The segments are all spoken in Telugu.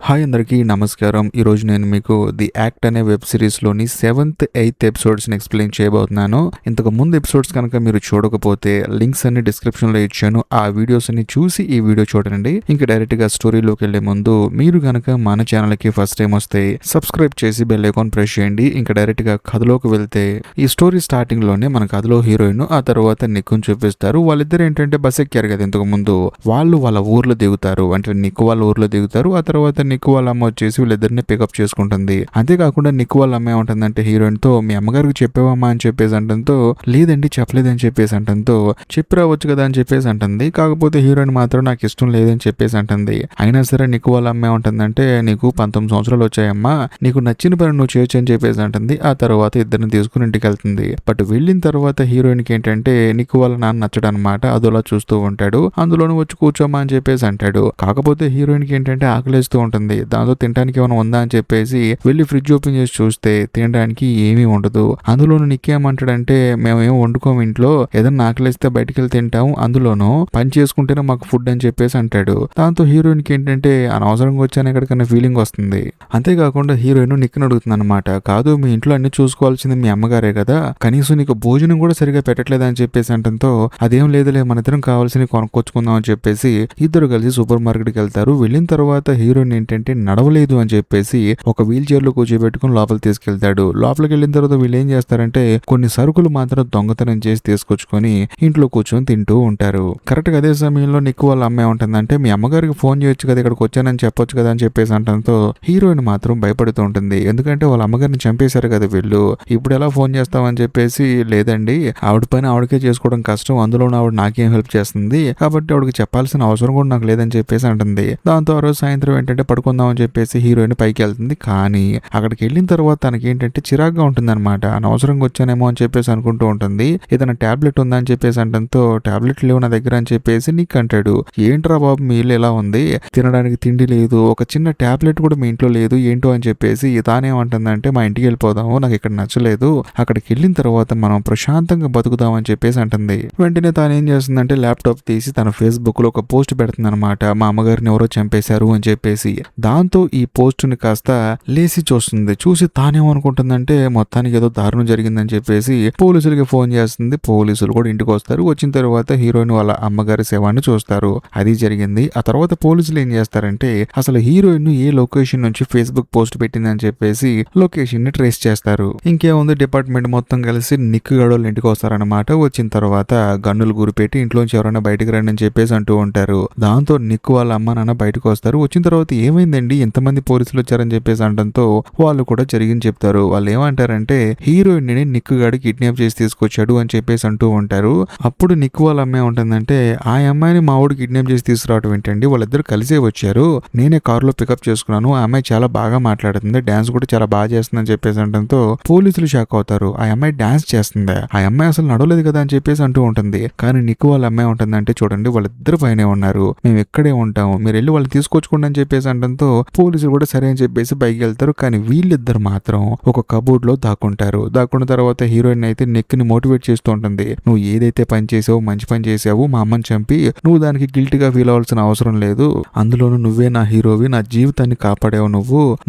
హాయ్ అందరికీ నమస్కారం. ఈరోజు నేను మీకు ది యాక్ట్ అనే వెబ్ సిరీస్లోని 7th 8th ఎపిసోడ్స్ని ఎక్స్ప్లెయిన్ చేయబోతున్నాను. ఇంతకు ముందు ఎపిసోడ్స్ కనుక మీరు చూడకపోతే లింక్స్ అన్ని డిస్క్రిప్షన్లో ఇచ్చాను. ఆ వీడియోస్ అన్ని చూసి ఈ వీడియో చూడండి. ఇంకా డైరెక్ట్గా స్టోరీలోకి వెళ్లే ముందు మీరు కనుక మన ఛానల్కి ఫస్ట్ టైం వస్తే సబ్స్క్రైబ్ చేసి బెల్ ఐకాన్ ప్రెస్ చేయండి. ఇంకా డైరెక్ట్గా కథలోకి వెళ్తే ఈ స్టోరీ స్టార్టింగ్లోనే మన కథలో హీరోయిన్ ఆ తర్వాత నిక్కుని చూపిస్తారు. వాళ్ళిద్దరు ఏంటంటే బస్ ఎక్కారు కదా ఇంతకు ముందు, వాళ్ళు వాళ్ళ ఊర్లో దిగుతారు. అంటే నిక్కు వాళ్ళ ఊర్లో దిగుతారు. ఆ తర్వాత నిక్కు వాళ్ళ అమ్మ వచ్చేసి వీళ్ళిద్దరిని పికప్ చేసుకుంటుంది. అంతేకాకుండా నిక్కు వాళ్ళ అమ్మ ఏమంటుందంటే హీరోయిన్ తో, మీ అమ్మగారికి చెప్పావమ్మా అని చెప్పేసి అంటంతో, లేదండి చెప్పలేదని చెప్పేసి అంటంతో, చెప్పి రావచ్చు కదా అని చెప్పేసి అంటుంది. కాకపోతే హీరోయిన్ మాత్రం నాకు ఇష్టం లేదని చెప్పేసి అంటుంది. అయినా సరే నిక్కు వాళ్ళ అమ్మ ఏమంటుందంటే, నీకు 19 సంవత్సరాలు వచ్చాయమ్మా, నీకు నచ్చిన పని నువ్వు చేయొచ్చు అని చెప్పేసి అంటుంది. ఆ తర్వాత ఇద్దరిని తీసుకుని ఇంటికి వెళ్తుంది. బట్ వెళ్ళిన తర్వాత హీరోయిన్ కి ఏంటంటే నిక్కు వాళ్ళ నాన్న నచ్చడు అనమాట. అదోలా చూస్తూ ఉంటాడు. అందులోనూ వచ్చి కూర్చోమా అని చెప్పేసి అంటాడు. కాకపోతే హీరోయిన్ కి ఏంటంటే ఆకలిస్తూ ఉంటుంది. దాంతో తినడానికి ఏమైనా ఉందా అని చెప్పేసి వెళ్ళి ఫ్రిడ్జ్ ఓపెన్ చేసి చూస్తే తినడానికి ఏమీ ఉండదు. అందులోనూ నిక్కేమంటాడంటే, మేమేం వండుకోము ఇంట్లో, ఏదైనా ఆకలిస్తే బయటికి వెళ్ళి తింటాము, అందులోనూ పని చేసుకుంటేనే మాకు ఫుడ్ అని చెప్పేసి అంటాడు. దాంతో హీరోయిన్ కి ఏంటంటే అనవసరంగా వచ్చాను ఎక్కడికన్నా ఫీలింగ్ వస్తుంది. అంతేకాకుండా హీరోయిన్ నిక్కుని అడుగుతుంది అనమాట, కాదు మీ ఇంట్లో అన్ని చూసుకోవాల్సింది మీ అమ్మగారే కదా, కనీసం నీకు భోజనం కూడా సరిగా పెట్టట్లేదు అని చెప్పేసి అంటంతో, అదేం లేదులే మన ఇద్దరం కావాల్సిన కొనుక్కొచ్చుకుందాం అని చెప్పేసి ఇద్దరు కలిసి సూపర్ మార్కెట్కి వెళ్తారు. వెళ్ళిన తర్వాత హీరోయిన్ ఏంటంటే నడవలేదు అని చెప్పేసి ఒక వీల్ చైర్ లో కూర్చోబెట్టుకుని లోపలికి తీసుకెళ్తాడు. లోపలికి వెళ్ళిన తర్వాత వీళ్ళు ఏం చేస్తారంటే కొన్ని సరుకులు మాత్రం దొంగతనం చేసి తీసుకొచ్చుకొని ఇంట్లో కూర్చొని తింటూ ఉంటారు. కరెక్ట్ గా అదే సమయంలో నిక్కు వాళ్ళ అమ్మాయి ఉంటుందంటే, మీ అమ్మగారికి ఫోన్ చేయొచ్చు కదా, ఇక్కడికి వచ్చానని చెప్పొచ్చు కదా అని చెప్పేసి అంటంతో హీరోయిన్ మాత్రం భయపడుతూ ఉంటుంది. ఎందుకంటే వాళ్ళ అమ్మగారిని చంపేశారు కదా వీళ్ళు, ఇప్పుడు ఎలా ఫోన్ చేస్తామని చెప్పేసి, లేదండి ఆవిడ పని ఆవిడకే చేసుకోవడం కష్టం, అందులో ఆవిడ నాకేం హెల్ప్ చేస్తుంది కాబట్టి ఆవిడకి చెప్పాల్సిన అవసరం కూడా నాకు లేదని చెప్పేసి అంటుంది. దాంతో ఆ రోజు సాయంత్రం ఏంటంటే పడుకుందాం అని చెప్పేసి హీరోయిన్ పైకి వెళ్తుంది. కానీ అక్కడికి వెళ్ళిన తర్వాత తనకి ఏంటంటే చిరాగ్గా ఉంటుంది అనమాట. అనవసరంగా వచ్చానేమో అని చెప్పేసి అనుకుంటూ ఉంటుంది. ఏదైనా టాబ్లెట్ ఉందా అని చెప్పేసి అంటంతో, టాబ్లెట్ లేవు నా దగ్గర అని చెప్పేసి నీకు అంటాడు. ఏంట్రా బాబు మీ ఇల్లు ఎలా ఉంది, తినడానికి తిండి లేదు, ఒక చిన్న టాబ్లెట్ కూడా మీ ఇంట్లో లేదు ఏంటో అని చెప్పేసి తానేమంటుందంటే, మా ఇంటికి వెళ్ళిపోదాము, నాకు ఇక్కడ నచ్చలేదు, అక్కడికి వెళ్ళిన తర్వాత మనం ప్రశాంతంగా బతుకుదాం అని చెప్పేసి అంటుంది. వెంటనే తాను ఏం చేస్తుందంటే ల్యాప్టాప్ తీసి తన ఫేస్బుక్ లో ఒక పోస్ట్ పెడుతుంది అనమాట, మా అమ్మగారిని ఎవరో చంపేశారు అని చెప్పేసి. దాంతో ఈ పోస్ట్ ని కాస్త లేసి చూస్తుంది. చూసి తానేమనుకుంటుందంటే మొత్తానికి ఏదో దారుణం జరిగిందని చెప్పేసి పోలీసులకి ఫోన్ చేస్తుంది. పోలీసులు కూడా ఇంటికి వస్తారు. వచ్చిన తర్వాత హీరోయిన్ వాళ్ళ అమ్మగారి శవాన్ని చూస్తారు. అది జరిగింది. ఆ తర్వాత పోలీసులు ఏం చేస్తారంటే, అసలు హీరోయిన్ ఏ లొకేషన్ నుంచి ఫేస్బుక్ పోస్ట్ పెట్టిందని చెప్పేసి లొకేషన్ ని ట్రేస్ చేస్తారు. ఇంకేముంది, డిపార్ట్మెంట్ మొత్తం కలిసి నిక్కు గడోళ్ళ ఇంటికి వస్తారనమాట. వచ్చిన తర్వాత గన్నులు గురిపెట్టి ఇంట్లోంచి ఎవరైనా బయటకు రండి అని చెప్పేసి అంటూ ఉంటారు. దాంతో నిక్కు వాళ్ళ అమ్మ నాన్న బయటకు వస్తారు. వచ్చిన తర్వాత ఏమైందండి ఎంతమంది పోలీసులు వచ్చారని చెప్పేసి అనడంతో వాళ్ళు కూడా జరిగింది చెప్తారు. వాళ్ళు ఏమంటారంటే, హీరోయిన్ ని నిక్కు గాడు కిడ్నాప్ చేసి తీసుకొచ్చాడు అని చెప్పేసి అంటూ ఉంటారు. అప్పుడు నిక్కు వాళ్ళ అమ్మాయి ఉంటుందంటే, ఆ అమ్మాయిని మా ఊడు కిడ్నాప్ చేసి తీసుకురావడం ఏంటండి, వాళ్ళిద్దరు కలిసే వచ్చారు, నేనే కారులో పికప్ చేసుకున్నాను, ఆ అమ్మాయి చాలా బాగా మాట్లాడుతుంది, డాన్స్ కూడా చాలా బాగా చేస్తుంది అని చెప్పేసి అనడంతో పోలీసులు షాక్ అవుతారు. ఆ అమ్మాయి డాన్స్ చేస్తుంది, ఆ అమ్మాయి అసలు నడవలేదు కదా అని చెప్పేసి అంటూ ఉంటుంది. కానీ నిక్కు వాళ్ళ అమ్మాయి ఉంటుందంటే, చూడండి వాళ్ళిద్దరు పైనే ఉన్నారు, మేము ఇక్కడే ఉంటాము, మీరు వెళ్ళి వాళ్ళు తీసుకొచ్చుకోండి అని చెప్పేసి అనడంతో పోలీసులు కూడా సరే అని చెప్పేసి పైకి వెళ్తారు. కానీ వీళ్ళిద్దరు మాత్రం ఒక కబోర్డ్ లో దాక్కుంటారు. దాక్కున్న తర్వాత హీరోయిన్ అయితే నిక్కుని మోటివేట్ చేస్తూ ఉంటుంది, నువ్వు ఏదైతే పని చేసావో మంచి పని చేసావు, మా అమ్మని చంపి నువ్వు దానికి గిల్టీ గా ఫీల్ అవ్వాల్సిన అవసరం లేదు, అందులోనూ నువ్వే నా హీరోవి, నా జీవితాన్ని కాపాడావు,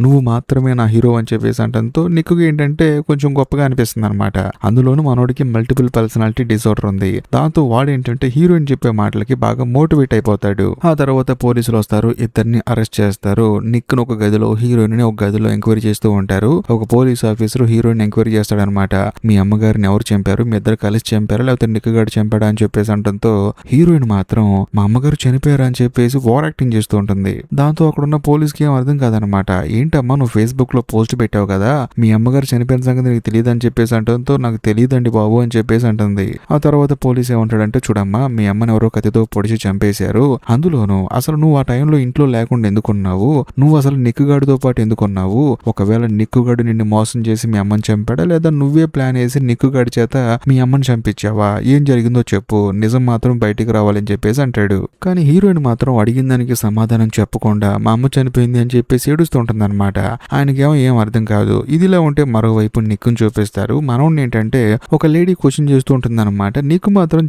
నువ్వు మాత్రమే నా హీరో అని చెప్పేసి అంటంతో నిక్కుకి ఏంటంటే కొంచెం గొప్పగా అనిపిస్తుంది అనమాట. అందులోనూ మనోడికి మల్టిపుల్ పర్సనాలిటీ డిసార్డర్ ఉంది. దాంతో వాడు ఏంటంటే హీరోయిన్ చెప్పే మాటలకి బాగా మోటివేట్ అయిపోతాడు. ఆ తర్వాత పోలీసులు వస్తారు, ఇద్దరిని అరెస్ట్ చేస్తారు. నిక్కును ఒక గదిలో, హీరోయిన్ ని ఒక గదిలో ఎంక్వైరీ చేస్తూ ఉంటారు. ఒక పోలీస్ ఆఫీసర్ హీరోయిన్ ఎంక్వైరీ చేస్తాడనమాట, మీ అమ్మగారిని ఎవరు చంపారు, మీ ఇద్దరు కలిసి చంపారా లేకపోతే నిక్కుగాడు చంపాడా అని చెప్పేసి అంటంతో హీరోయిన్ మాత్రం మా అమ్మగారు చనిపోయారు అని చెప్పేసి ఓవర్ యాక్టింగ్ చేస్తూ ఉంటుంది. దాంతో అక్కడున్న పోలీస్ కి ఏం అర్థం కాదనమాట, ఏంటమ్మా నువ్వు ఫేస్బుక్ లో పోస్ట్ పెట్టావు కదా, మీ అమ్మగారు చనిపోయిన సంగతి నీకు తెలియదు అని చెప్పేసి అంటంతో, నాకు తెలియదండి బాబు అని చెప్పేసి అంటుంది. ఆ తర్వాత పోలీస్ ఏమంటాడంటే, చూడమ్మా మీ అమ్మని ఎవరో కత్తితో పొడిచి చంపేశారు, అందులోను అసలు నువ్వు ఆ టైంలో ఇంట్లో లేకుండా ఎందుకున్నావు, నువ్వు అసలు నిక్కుగాడితో పాటు ఎందుకున్నావు, ఒకవేళ నిక్కుగాడు నిన్ను మోసం చేసి మీ అమ్మని చంపాడా లేదా నువ్వే ప్లాన్ వేసి నిక్కుగాడి చేత మీ అమ్మని చంపించావా, ఏం జరిగిందో చెప్పు, నిజం మాత్రం బయటికి రావాలని చెప్పేసి అంటాడు. కానీ హీరోయిన్ మాత్రం అడిగిన దానికి సమాధానం చెప్పకుండా మా అమ్మ చనిపోయింది అని చెప్పేసి ఏడుస్తూ ఉంటుంది అనమాట. ఆయనకేమో ఏం అర్థం కాదు. ఇదిలా ఉంటే మరోవైపు నిక్కుని చూపిస్తారు. మనోడిని ఏంటంటే ఒక లేడీ క్వశ్చన్ చేస్తూ ఉంటుంది అనమాట. నిక్కు మాత్రం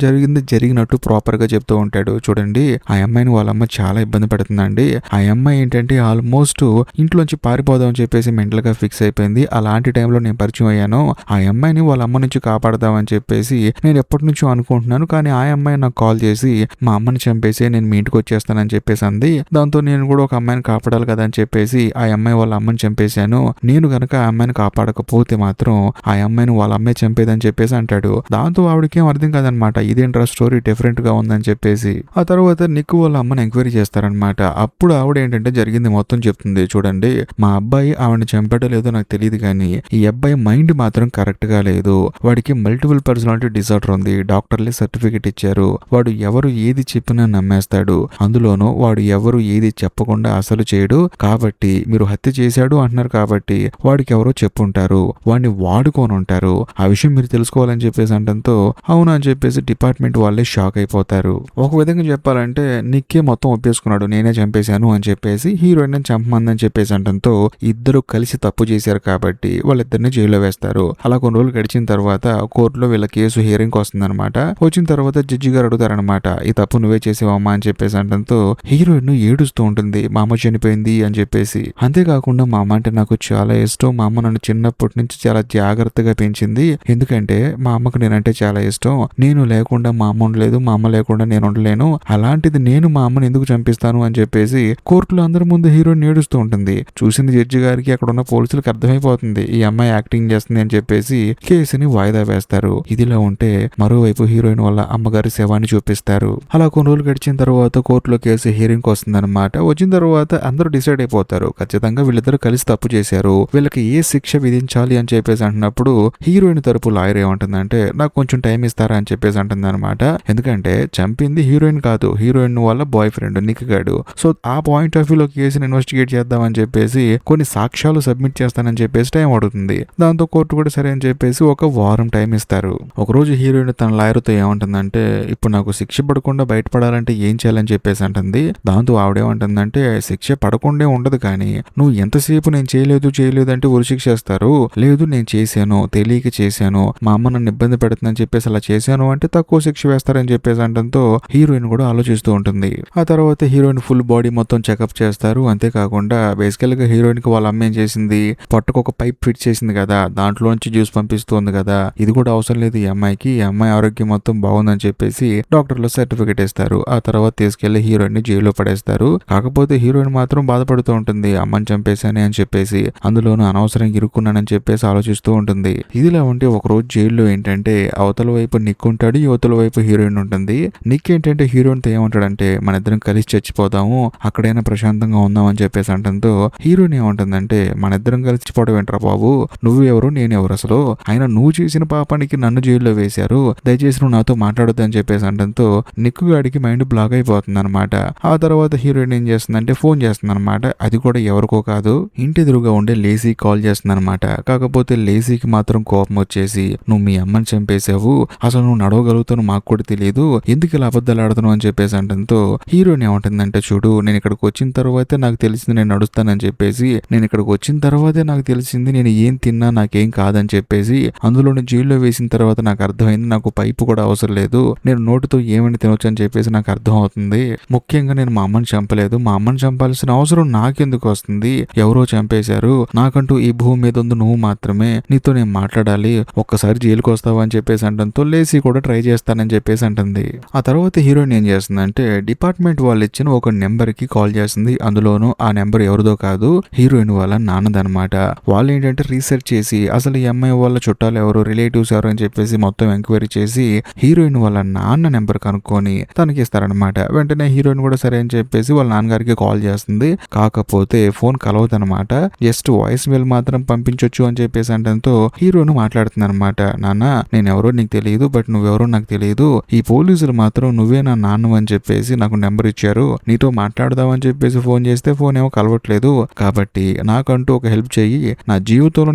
జరిగినట్టు ప్రాపర్ గా చెప్తూ ఉంటాడు. చూడండి ఆ అమ్మాయిని వాళ్ళ అమ్మ చాలా ఇబ్బంది పడుతుందండి, ఆ అమ్మాయి ఏంటంటే ఆల్మోస్ట్ ఇంట్లోంచి పారిపోదాం అని చెప్పేసి మెంటల్ గా ఫిక్స్ అయిపోయింది. అలాంటి టైంలో నేను పరిచయం అయ్యాను. ఆ అమ్మాయిని వాళ్ళ అమ్మ నుంచి కాపాడదామని చెప్పేసి నేను ఎప్పటి నుంచో అనుకుంటున్నాను. కానీ ఆ అమ్మాయి నాకు కాల్ చేసి మా అమ్మని చంపేసి నేను మీ ఇంటికి వచ్చేస్తానని చెప్పేసి అంది. దాంతో నేను కూడా ఒక అమ్మాయిని కాపాడాలి కదా అని చెప్పేసి ఆ అమ్మాయి వాళ్ళ అమ్మని చంపేశాను. నేను గనక ఆ అమ్మాయిని కాపాడకపోతే మాత్రం ఆ అమ్మాయిని వాళ్ళ అమ్మాయి చంపేదని చెప్పేసి అంటాడు. దాంతో ఆవిడకేం అర్థం కాదనమాట. ఇదేంట్రా స్టోరీ డిఫరెంట్ గా ఉందని చెప్పేసి. ఆ తర్వాత నిక్కు వాళ్ళ అమ్మని ఎంక్వైరీ చేస్తారనమాట. అప్పుడు ఆవిడ ఏంటంటే జరిగింది మొత్తం చెప్తుంది. చూడండి, మా అబ్బాయి ఆవిడని చంపడం లేదో నాకు తెలియదు కానీ ఈ అబ్బాయి మైండ్ మాత్రం కరెక్ట్ గా లేదు. వాడికి మల్టిపుల్ పర్సనాలిటీ డిసార్డర్ ఉంది. డాక్టర్లే సర్టిఫికెట్ ఇచ్చారు. వాడు ఎవరు ఏది చెప్పినా నమ్మేస్తాడు. అందులోనూ వాడు ఎవరు ఏది చెప్పకుండా అసలు చేయడు. కాబట్టి మీరు హత్య చేశాడు అంటున్నారు కాబట్టి వాడికి ఎవరో చెప్పుంటారు. వాడిని వాడుకొని ఉంటారు. ఆ విషయం మీరు తెలుసుకోవాలని చెప్పేసి అంటంతో అవును అని చెప్పేసి డిపార్ట్మెంట్ వాళ్ళే షాక్ అయిపోతారు. ఒక విధంగా చెప్పాలంటే నిక్కే మొత్తం ఒప్పేసుకున్నాడు, నేనే చంపేశాను అని చెప్పేసి. హీరోయిన్ చంపమందని చెప్పేసి అంటంతో ఇద్దరు కలిసి తప్పు చేశారు కాబట్టి వాళ్ళిద్దరిని జైల్లో వేస్తారు. అలా కొన్ని రోజులు గడిచిన తర్వాత కోర్టులో వీళ్ళ కేసు హియరింగ్ వస్తుందన్నమాట. వచ్చిన తర్వాత జడ్జి గారు అడుగుతారనమాట, ఈ తప్పు నువ్వే చేసేవమ్మా అని చెప్పేసి అంటంతో హీరోయిన్ ఏడుస్తూ ఉంటుంది, మా అమ్మ చనిపోయింది అని చెప్పేసి. అంతేకాకుండా మా అమ్మ అంటే నాకు చాలా ఇష్టం. మా అమ్మ నన్ను చిన్నప్పటి నుంచి చాలా జాగ్రత్తగా పెంచింది. ఎందుకంటే మా అమ్మకు నేనంటే చాలా ఇష్టం. నేను లేకుండా మా అమ్మ ఉండలేదు, మా అమ్మ లేకుండా నేను ఉండలేను. అలాంటిది నేను మా అమ్మని ఎందుకు చంపిస్తాను అని చెప్పేసి కోర్టులో అందరి ముందు హీరోయిన్ ఏడుస్తూ ఉంటుంది. చూసింది జడ్జి గారికి, అక్కడ ఉన్న పోలీసులకు అర్థమైపోతుంది ఈ అమ్మాయి యాక్టింగ్ చేస్తుంది అని చెప్పేసి కేసుని వాయిదా వేస్తారు. ఇదిలా ఉంటే మరోవైపు హీరోయిన్ వాళ్ళ అమ్మగారి శవాన్ని చూపిస్తారు. అలా కొన్ని రోజులు గడిచిన తర్వాత కోర్టులో కేసు హియరింగ్ వస్తుందన్నమాట. వచ్చిన తర్వాత అందరూ డిసైడ్ అయిపోతారు, ఖచ్చితంగా వీళ్ళిద్దరు కలిసి తప్పు చేశారు, వీళ్ళకి ఏ శిక్ష విధించాలి అని చెప్పేసి అంటున్నప్పుడు హీరోయిన్ తరపు లాయర్ ఏమంటుందంటే నాకు కొంచెం టైం ఇస్తారా అని చెప్పేసి అంటుంది అనమాట. ఎందుకంటే చంపింది హీరోయిన్ కాదు, హీరోయిన్ వాళ్ళ బాయ్ ఫ్రెండ్ నిక్ గాడు. సో ఆ పాయింట్ ఆఫ్ వ్యూలో కేసుని ఇన్వెస్టిగేట్ చేద్దామని చెప్పేసి కొన్ని సాక్ష్యాలు సబ్మిట్ చేస్తానని చెప్పేసి టైం అడుగుతుంది. దాంతో కోర్టు కూడా సరే అని చెప్పేసి ఒక వారం టైం ఇస్తారు. ఒక రోజు హీరోయిన్ తన లాయర్తో ఏమంటుందంటే ఇప్పుడు నాకు శిక్ష పడకుండా బయటపడాలంటే ఏం చేయాలని చెప్పేసి అంటుంది. దాంతో ఆవిడేమంటుందంటే శిక్ష పడకుండా ఉండదు, కానీ నువ్వు ఎంతసేపు నేను చేయలేదు అంటే ఉరిశిక్ష చేస్తారు. లేదు నేను చేశాను, తెలియక చేశాను, మా అమ్మ నన్ను ఇబ్బంది పెడుతుందని చెప్పేసి అలా చేశాను అంటే తక్కువ శిక్ష వేస్తారని చెప్పేసి అంటంతో హీరోయిన్ కూడా ఆలోచిస్తూ ఉంటుంది. ఆ తర్వాత హీరోయిన్ ఫుల్ బాడీ మొత్తం చెకప్ చేస్తారు. అంతేకాకుండా బేసికల్ గా హీరోయిన్ కి వాళ్ళ అమ్మ ఏం చేసింది, పొట్టకు ఒక పైప్ ఫిట్ చేసింది కదా, దాంట్లో నుంచి జ్యూస్ పంపిస్తుంది కదా, ఇది కూడా అవసరం లేదు ఈ అమ్మాయికి, ఈ అమ్మాయి ఆరోగ్యం మొత్తం బాగుందని చెప్పేసి డాక్టర్లు సర్టిఫికేట్ ఇస్తారు. ఆ తర్వాత తీసుకెళ్లి హీరోయిన్ ని జైల్లో పడేస్తారు. కాకపోతే హీరోయిన్ మాత్రం బాధపడుతూ ఉంటుంది, అమ్మని చంపేశానే అని చెప్పేసి, అందులోనూ అనవసరంగా ఇరుక్కున్నానని చెప్పేసి ఆలోచిస్తూ ఉంటుంది. ఇదిలా ఉంటే ఒక రోజు జైల్లో ఏంటంటే అవతల వైపు నిక్ ఉంటాడు, యువతల వైపు హీరోయిన్ ఉంటుంది. నిక్ ఏంటంటే హీరోయిన్ తో ఏమంటాడంటే మన ఇద్దరం కలిసి చచ్చిపోదాము, అక్కడైనా ప్రశాంతంగా ఉందాం అని చెప్పేసి అంటంతో హీరోయిన్ ఏమంటుందంటే మన ఇద్దరం కలిసి చచ్చిపోవడం ఏంట్రా బాబు, నువ్వు ఎవరు నేనెవరు అసలు, అయినా నువ్వు చేసిన పాపానికి నన్ను జైల్లో వేశారు, దయచేసి నువ్వు నాతో మాట్లాడొద్దు అని చెప్పేసి అంటంతో నిక్కు గాడికి మైండ్ బ్లాక్ అయిపోతుంది అనమాట. ఆ తర్వాత హీరోయిన్ ఏం చేస్తుందంటే ఫోన్ చేస్తుంది అనమాట. అది కూడా ఎవరికో కాదు, ఇంటి ఎదురుగా ఉండే లేసీ కాల్ చేస్తుంది అనమాట. కాకపోతే లేసీకి మాత్రం కోపం వచ్చేసి నువ్వు మీ అమ్మని చంపేశావు, అసలు నువ్వు నడవగలుగుతావు మాకు కూడా తెలియదు, ఎందుకు ఇలా అబద్ధాలు ఆడుతున్నావు అని చెప్పేసి అంటంతో హీరోయిన్ ఏమంటుందంటే చూడు నేను ఇక్కడికి వచ్చిన తర్వాతే నాకు తెలిసింది నేను నడుస్తానని చెప్పేసి, నేను ఇక్కడికి వచ్చిన తర్వాతే నాకు తెలిసింది నేను ఏం తిన్నా నాకేం కాదని చెప్పేసి, అందులోని జైల్లో వేసిన తర్వాత నాకు అర్థమైంది నాకు పైపు కూడా అవసరం లేదు, నేను నోటితో ఏమని తినొచ్చు అని చెప్పేసి నాకు అర్థం అవుతుంది. ముఖ్యంగా నేను మా అమ్మని చంపలేదు, మా అమ్మని చంపాల్సిన అవసరం నాకెందుకు వస్తుంది, ఎవరో చంపేశారు, నాకంటూ ఈ భూమి మీద ఉంది నువ్వు మాత్రమే, నీతో నేను మాట్లాడాలి, ఒక్కసారి జైలుకి వస్తావా అని చెప్పేసి అంటంతో లేసీ కూడా ట్రై చేస్తానని చెప్పేసి అంటుంది. ఆ తర్వాత హీరోయిన్ ఏం చేస్తుందంటే డిపార్ట్మెంట్ వాళ్ళు ఇచ్చిన ఒక నెంబర్ కి కాల్ చేస్తుంది. అందులోనూ ఆ నెంబర్ ఎవరిదో కాదు, హీరోయిన్ వాళ్ళ నాన్నదనమాట. వాళ్ళు ఏంటంటే రీసెర్చ్ చేసి అసలు ఈ అమ్మాయి వాళ్ళ చుట్టాలు ఎవరు, రిలేటివ్స్ ఎవరు అని చెప్పేసి మొత్తం ఎంక్వైరీ చేసి హీరోయిన్ వాళ్ళ నాన్న నెంబర్ కనుక్కొని తనకి ఇస్తారనమాట. వెంటనే హీరోయిన్ కూడా సరే అని చెప్పేసి వాళ్ళ నాన్నగారికి కాల్ చేస్తుంది. కాకపోతే ఫోన్ కలవదనమాట, జస్ట్ వాయిస్ మెయిల్ మాత్రం పంపించొచ్చు అని చెప్పేసి అంటంతో హీరోయిన్ మాట్లాడుతుంది అనమాట. నాన్న నేను ఎవరో నీకు తెలియదు, బట్ నువ్వెవరో నాకు తెలియదు, ఈ పోలీసులు మాత్రం నువ్వే నా నాన్న అని చెప్పేసి నాకు నెంబర్ ఇచ్చారు, నీతో మాట్లాడదామని చెప్పేసి ఫోన్ చేస్తే ఫోన్ ఏమో కలవట్లేదు, కాబట్టి నాకంటూ ఒక హెల్ప్ చెయ్యి, నా జీవితంలో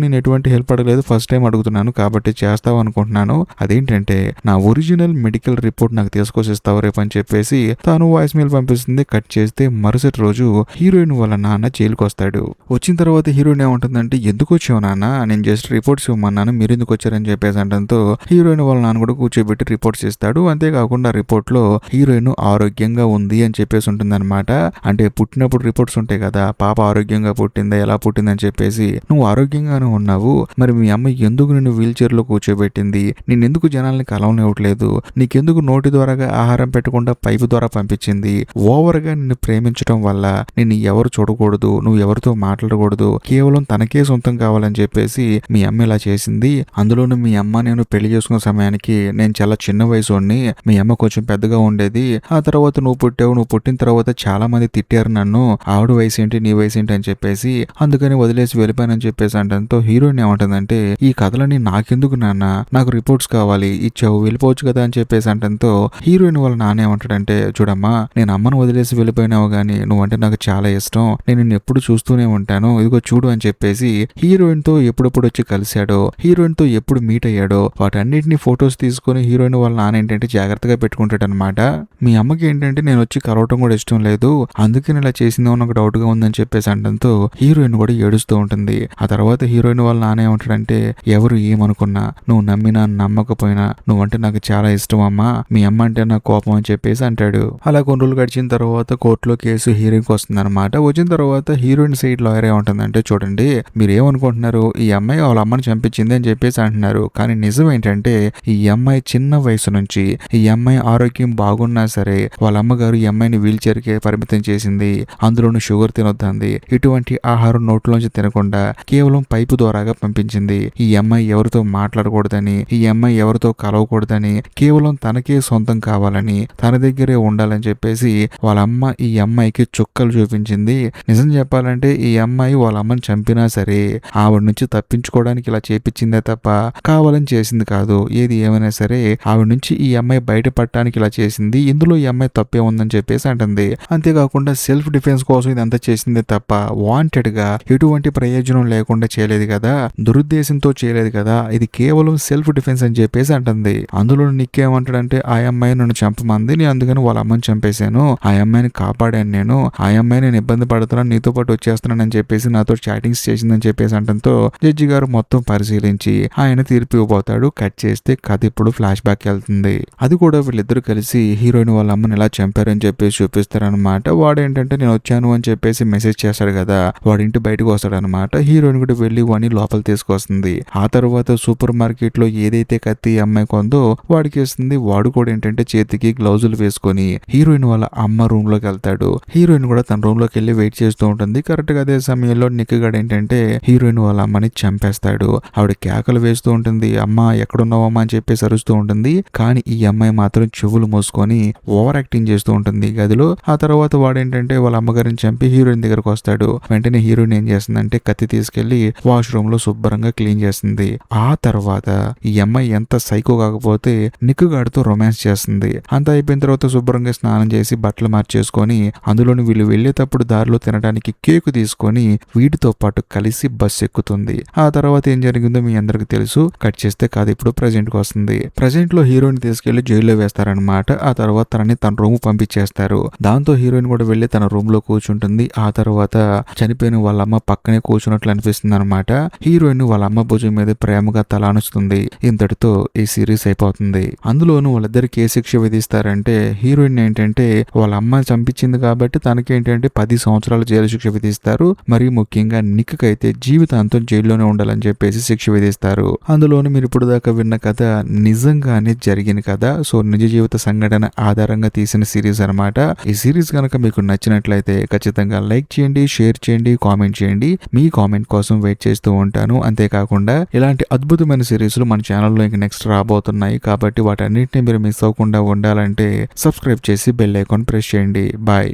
నేను ఎటువంటి హెల్ప్ అడగలేదు, ఫస్ట్ టైం అడుగుతున్నాను కాబట్టి చేస్తావు అనుకుంటున్నాను, అదేంటంటే నా ఒరిజినల్ మెడికల్ రిపోర్ట్ నాకు తీసుకొచ్చిస్తావు రేపు అని చెప్పేసి తాను వాయిస్ మెయిల్ పంపిస్తుంది. కట్ చేస్తే మరుసటి రోజు హీరోయిన్ వాళ్ళ నాన్న జైలుకి వస్తాడు. వచ్చిన తర్వాత హీరోయిన్ ఏమంటుందంటే ఎందుకు వచ్చావు నాన్న, నేను జస్ట్ రిపోర్ట్స్ ఇవ్వమన్నాను, మీరు ఎందుకు వచ్చారని చెప్పేసి అంటంతో హీరోయిన్ వాళ్ళ నాన్న కూడా కూర్చోబెట్టి రిపోర్ట్స్ ఇస్తాడు. అంతేకాకుండా రిపోర్ట్ లో హీరోయిన్ ఆరోగ్యంగా ఉంది అని చెప్పేసి ఉంటుంది అనమాట. అంటే పుట్టిన పుట్టినప్పుడు రిపోర్ట్స్ ఉంటాయి కదా, పాప ఆరోగ్యంగా పుట్టిందా, ఎలా పుట్టిందని చెప్పేసి. నువ్వు ఆరోగ్యంగానే ఉన్నావు, మరి మీ అమ్మ ఎందుకు నిన్ను వీల్ చైర్ లో కూర్చోబెట్టింది, నిన్నెందుకు జనాల్ని కలవనివ్వట్లేదు, నీకెందుకు నోటి ద్వారాగా ఆహారం పెట్టకుండా పైపు ద్వారా పంపించింది, ఓవర్ గా నిన్ను ప్రేమించడం వల్ల నిన్ను ఎవరు చూడకూడదు, నువ్వు ఎవరితో మాట్లాడకూడదు, కేవలం తనకే సొంతం కావాలని చెప్పేసి మీ అమ్మ ఇలా చేసింది. అందులోనూ మీ అమ్మ నేను పెళ్లి చేసుకున్న సమయానికి నేను చాలా చిన్న వయసుని, మీ అమ్మ కొంచెం పెద్దగా ఉండేది. ఆ తర్వాత నువ్వు పుట్టావు, నువ్వు పుట్టిన తర్వాత చాలా మంది తిట్టారు నన్ను, ఆవిడ వయసు ఏంటి నీ వయసు ఏంటి అని చెప్పేసి, అందుకని వదిలేసి వెళ్ళిపోయానని చెప్పేసి అంటంతో హీరోయిన్ ఏమంటుందంటే, ఈ కథలని నాకెందుకు నాన్న, నాకు రిపోర్ట్స్ కావాలి, ఇచ్చావు వెళ్ళిపోవచ్చు కదా అని చెప్పేసి అంటంతో హీరోయిన్ వాళ్ళ నాన్న ఏమంటాడంటే, చూడమ్మా నేను అమ్మను వదిలేసి వెళ్ళిపోయినావు గానీ నువ్వంటే నాకు చాలా ఇష్టం, నేను నిన్ను ఎప్పుడు చూస్తూనే ఉంటాను, ఇదిగో చూడు అని చెప్పేసి హీరోయిన్ తో ఎప్పుడెప్పుడు వచ్చి కలిశాడో, హీరోయిన్ తో ఎప్పుడు మీట్ అయ్యాడో వాటన్నిటిని ఫొటోస్ తీసుకుని హీరోయిన్ వాళ్ళ నాన్న ఏంటంటే జాగ్రత్తగా పెట్టుకుంటాడు అనమాట. మీ అమ్మకి ఏంటంటే నేను వచ్చి కలవటం కూడా ఇష్టం లేదు, అందుకే నేను ఇలా చేసిందో నాకు డౌట్ గా ఉందని చెప్పేసి అంటంతో హీరోయిన్ కూడా ఏడుస్తూ ఉంటుంది. ఆ తర్వాత హీరోయిన్ వాళ్ళ నాన్న ఏమంటాడంటే, ఎవరు ఏమనుకున్నా, నువ్వు నమ్మినా నమ్మకపోయినా నువ్వంటే నాకు చాలా ఇష్టం అమ్మా, మీ అమ్మ అంటే నాకు కోపం అని చెప్పేసి అంటాడు. అలా కొన్ని రోజులు గడిచిన తర్వాత కోర్టులో కేసు హీరోయిన్ వస్తుంది అనమాట. వచ్చిన తర్వాత హీరోయిన్ సైడ్ లాయర్ ఏమంటుందంటే, చూడండి మీరు ఏమనుకుంటున్నారు, ఈ అమ్మాయి వాళ్ళ అమ్మని చంపించింది అని చెప్పేసి అంటున్నారు, కానీ నిజం ఏంటంటే ఈ అమ్మాయి చిన్న వయసు నుంచి ఈ అమ్మాయి ఆరోగ్యం బాగున్నా సరే వాళ్ళ అమ్మగారు ఈ అమ్మాయిని వీల్ చైర్ కే పరిమితం చేసింది, అందులోనూ షుగర్ తినొద్దంది, ఇటువంటి ఆహారం నోట్లోంచి తినకుండా కేవలం పైపు ద్వారాగా పంపించింది. ఈ అమ్మాయి ఎవరితో మాట్లాడకూడదని, ఈ అమ్మాయి ఎవరితో కలవకూడదని, కేవలం తనకే సొంతం కావాలని, తన దగ్గరే ఉండాలని చెప్పేసి వాళ్ళ అమ్మ ఈ అమ్మాయికి చుక్కలు చూపించింది. నిజం చెప్పాలంటే ఈ అమ్మాయి వాళ్ళ అమ్మని చంపినా సరే ఆవిడ నుంచి తప్పించుకోవడానికి ఇలా చేపించిందే తప్ప కావాలని చేసింది కాదు. ఏది ఏమైనా సరే ఆవిడ నుంచి ఈ అమ్మాయి బయటపడటానికి ఇలా చేసింది, ఇందులో ఈ అమ్మాయి తప్పే ఉందని చెప్పేసి అంటుంది. అంతేకాకుండా సెల్ఫ్ డిఫెన్స్ కోసం ఇదంతా చేసిందే తప్ప వాంటెడ్ గా ఎటువంటి ప్రయోజనం లేకుండా చేయలేదు కదా, దురుద్దేశంతో చేయలేదు కదా, ఇది కేవలం సెల్ఫ్ డిఫెన్స్ అని చెప్పేసి అంటుంది. అందులో నిక్ ఏమంటాడంటే, ఆ అమ్మాయి నన్ను చంపమంది, నేను అందుకని వాళ్ళ అమ్మని చంపేశాను, ఆ అమ్మాయిని కాపాడాను, నేను ఆ అమ్మాయి నేను ఇబ్బంది పడుతున్నాను, నీతో పాటు వచ్చేస్తున్నానని చెప్పేసి నాతో చాటింగ్స్ చేసిందని చెప్పేసి అంటంతో జడ్జి గారు మొత్తం పరిశీలించి ఆయన తీర్పు ఇవ్వబోతాడు. కట్ చేస్తే కథ ఇప్పుడు ఫ్లాష్ బ్యాక్ వెళ్తుంది. అది కూడా వీళ్ళిద్దరు కలిసి హీరోయిన్ వాళ్ళ అమ్మని ఎలా చంపారని చెప్పేసి చూపిస్తారనమాట. వాడేంటంటే నేను వచ్చాను అని చెప్పేసి మెసేజ్ చేస్తాడు కదా, వాడి ఇంటి బయటకు వస్తాడనమాట. హీరోయిన్ కూడా వెళ్ళి వాడిని లోపల తీసుకొస్తుంది. ఆ తర్వాత సూపర్ మార్కెట్ లో ఏదైతే కత్తి అమ్మాయి కొందో వాడికి ఇస్తుంది. వాడు కూడా ఏంటంటే చేతికి గ్లౌజులు వేసుకొని హీరోయిన్ వాళ్ళ అమ్మ రూమ్ లోకి వెళ్తాడు. హీరోయిన్ కూడా తన రూమ్ లోకి వెళ్ళి వెయిట్ చేస్తూ ఉంటుంది. కరెక్ట్ గా అదే సమయంలో నిక్ గాడు ఏంటంటే హీరోయిన్ వాళ్ళ అమ్మని చంపేస్తాడు. ఆవిడ కేకలు వేస్తూ ఉంటుంది, అమ్మ ఎక్కడున్నావమ్మా అని చెప్పేసి అరుస్తూ ఉంటుంది. కానీ ఈ అమ్మాయి మాత్రం చెవులు మూసుకొని ఓవర్ యాక్టింగ్ చేస్తూ ఉంటుంది గదిలో. ఆ తర్వాత వాడేంటంటే వాళ్ళ అమ్మగారిని చంపి హీరోయిన్ దగ్గరకు వస్తాడు. వెంటనే హీరోయిన్ ఏం చేస్తుందంటే కత్తి తీసుకెళ్లి వాష్రూమ్ లో శుభ్రంగా క్లీన్ చేస్తుంది. ఆ తర్వాత ఈ అమ్మాయి ఎంత సైకో కాకపోతే నిక్ గాడితో రొమాన్స్ చేస్తుంది. అంత అయిపోయిన తర్వాత శుభ్రంగా స్నానం చేసి బట్టలు మార్చేసుకొని అందులోని వీళ్ళు వెళ్లేటప్పుడు దారిలో తినడానికి కేకు తీసుకొని వీటితో పాటు కలిసి బస్ ఎక్కుతుంది. ఆ తర్వాత ఏం జరిగిందో మీ అందరికి తెలుసు. కట్ చేస్తే కాదు ఇప్పుడు ప్రెజెంట్ కి వస్తుంది. ప్రెజెంట్ లో హీరోయిన్ తీసుకెళ్లి జైల్లో వేస్తారనమాట. ఆ తర్వాత తనని తన రూమ్ పంపించేస్తారు. దాంతో హీరోయిన్ కూడా వెళ్లి తన రూమ్ లో కూర్చుంటుంది. ఆ తర్వాత చనిపోయిన వాళ్ళ అమ్మ పక్కనే కూర్చున్నట్లు అనిపిస్తుంది అనమాట. హీరోయిన్ వాళ్ళ అమ్మ భుజం మీద ప్రేమగా తలానుస్తుంది. ఇంతటితో ఈ సిరీస్ అయిపోతుంది. అందులోనూ వాళ్ళిద్దరికి ఏ శిక్ష విధిస్తారంటే, హీరోయిన్ ఏంటంటే వాళ్ళ అమ్మ చంపించింది కాబట్టి తనకేంటంటే 10 సంవత్సరాల జైలు శిక్ష విధిస్తారు. మరి ముఖ్యంగా నిక్ కైతే జీవితాంతం జైల్లోనే ఉండాలని చెప్పేసి శిక్ష విధిస్తారు. అందులోనూ మీరు ఇప్పుడు దాకా విన్న కథ నిజంగానే జరిగిన కథ. సో నిజ జీవిత సంఘటన ఆధారంగా తీసిన సిరీస్ అనమాట. ఈ సిరీస్ కనుక మీకు నచ్చినట్లయితే ఖచ్చితంగా లైక్ చేయండి, షేర్ చేయండి, కామెంట్ చేయండి. మీ కామెంట్ కోసం వెయిట్ చేస్తూ ఉంటాను. అంతేకాకుండా ఇలాంటి అద్భుతమైన సిరీస్లు మన ఛానల్లో ఇంక నెక్స్ట్ రాబోతున్నాయి కాబట్టి వాటన్నిటిని మీరు మిస్ అవ్వకుండా ఉండాలంటే సబ్స్క్రైబ్ చేసి బెల్ ఐకాన్ ప్రెస్ చేయండి. బాయ్.